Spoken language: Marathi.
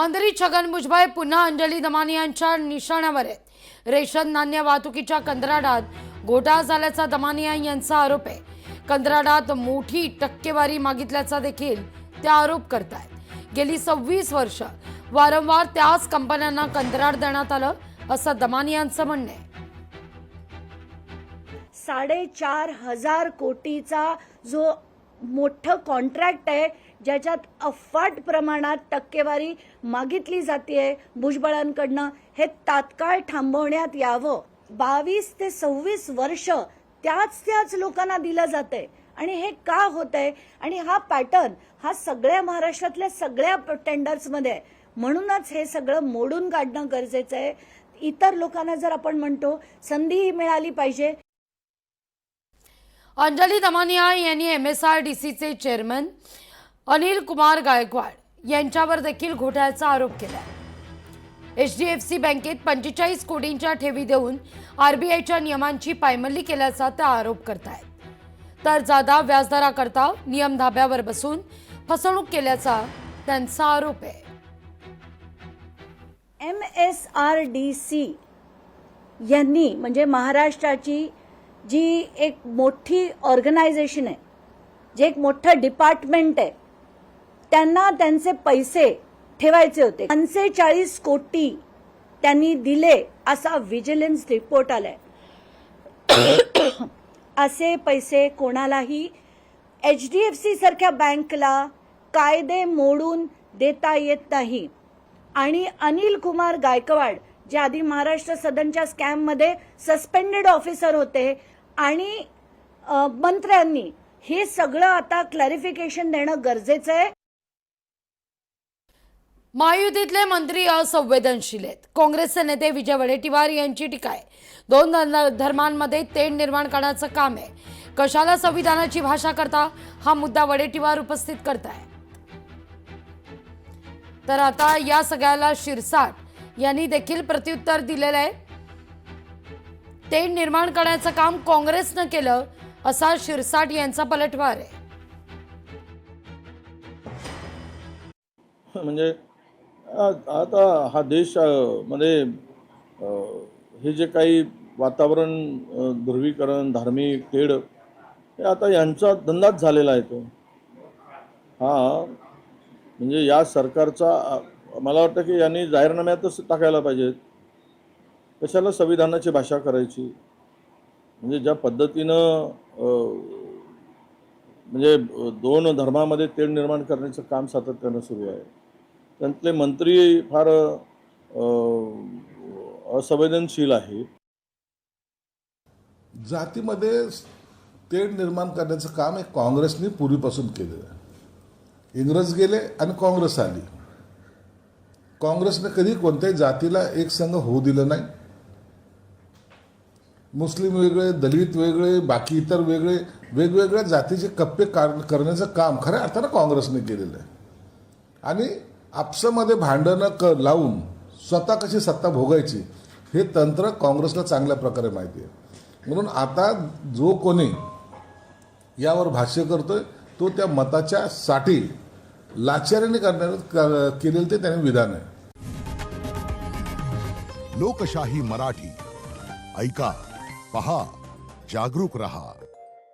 मंत्री छगन भुजबळ पुन्हा अंजली दमानियांच्या निशाण्यावर आहेत। रेशन धान्य वाहतुकीच्या कंत्राटात घोटाळा झाल्याचा दमानिया यांचा आरोप आहे। कंत्राटात मोठी टक्केवारी मागितल्याचा देखील ते आरोप करतायत। गेली 26 वर्ष वारंवार त्याच कंपन्यांना कंत्राट देण्यात आलं असं दमानियांचं म्हणणं आहे। 4,500 कोटीचा जो मोठं कॉन्ट्रॅक्ट आहे, ज्याच्यात अफाट प्रमाणात टक्केवारी मागितली जाते भुजबळांकडनं, हे तात्काळ थांबवण्यात यावं। 22 ते 26 वर्ष त्याच लोकांना दिलं जातंय आणि हे का होतंय? आणि हा पॅटर्न हा सगळ्या महाराष्ट्रातल्या सगळ्या टेंडर्समध्ये आहे। म्हणूनच हे सगळं मोडून काढणं गरजेचं आहे। इतर लोकांना जर आपण म्हणतो संधी मिळाली पाहिजे। अंजली दमानिया यांनी MSRDCचे चेअरमन अनिल कुमार गायकवाड यांच्यावर देखील घोटाळ्याचा आरोप केला। HDFC बँकेत 45 कोटींच्या ठेवी देऊन RBIच्या नियमांची पायमल्ली केल्याचा ते आरोप करतायत। तर जादा व्याजदराकरता नियम धाब्यावर बसून फसवणूक केल्याचा त्यांचा आरोप आहे। MSRDC यांनी म्हणजे महाराष्ट्राची जी एक मोठी ऑर्गनायझेशन आहे, जे एक मोठं डिपार्टमेंट आहे, त्यांना त्यांचे पैसे ठेवायचे होते। 45 कोटी त्यांनी दिले असा विजिलन्स रिपोर्ट आलाय। असे पैसे कोणालाही HDFC सारख्या बँकला कायदे मोडून देता येत नाही। आणि अनिल कुमार गायकवाड जे आधी महाराष्ट्र सदनच्या स्कॅम मध्ये सस्पेंडेड ऑफिसर होते आणि मंत्र्यांनी हे सगळं आता क्लॅरिफिकेशन देणं गरजेचं आहे। महायुतीतले मंत्री असंवेदनशील आहेत। काँग्रेसचे नेते विजय वडेट्टीवार यांची टीका आहे। दोन धर्मांमध्ये तेढ निर्माण करण्याचं काम आहे। कशाला संविधानाची भाषा करता हा मुद्दा वडेट्टीवार उपस्थित करताय। तर आता या सगळ्याला शिरसाट यांनी देखील प्रत्युत्तर दिलेलं आहे। तेढ निर्माण करण्याचं काम काँग्रेसनं केलं असा शिरसाट यांचा पलटवार आहे। म्हणजे आता हा देश मध्ये हे जे काही वातावरण ध्रुवीकरण धार्मिक तेढ हे आता यांचा धंदाच झालेला आहे। तो हा म्हणजे या सरकारचा मला वाटतं की यांनी जाहीरनाम्यातच टाकायला पाहिजे। कशाला संविधानाची भाषा करायची? म्हणजे ज्या पद्धतीनं म्हणजे दोन धर्मामध्ये तेढ निर्माण करण्याचं काम सातत्यानं सुरू आहे, त्यातले मंत्री फार असंवेदनशील आहे। जातीमध्ये तेढ निर्माण करण्याचं काम हे काँग्रेसने पूर्वीपासून केलेलं आहे। इंग्रज गेले आणि काँग्रेस आली। काँग्रेसने कधी कोणत्याही जातीला एक संघ होऊ दिलं नाही। मुस्लिम वेगळे, दलित वेगळे, बाकी इतर वेगळे, वेगवेगळ्या जातीचे कप्पे करण्याचं काम खऱ्या अर्थानं काँग्रेसने केलेलं आहे। आणि आपसामध्ये भांडणं लावून स्वतः कशी सत्ता भोगायची हे तंत्र काँग्रेसला चांगल्या प्रकारे माहिती आहे। म्हणून आता जो कोणी यावर भाष्य करतोय तो त्या मताच्या साठी लाचारीने करण्यात केलेलं ते त्याने विधान आहे। लोकशाही मराठी ऐका, पहा, जागरूक रहा।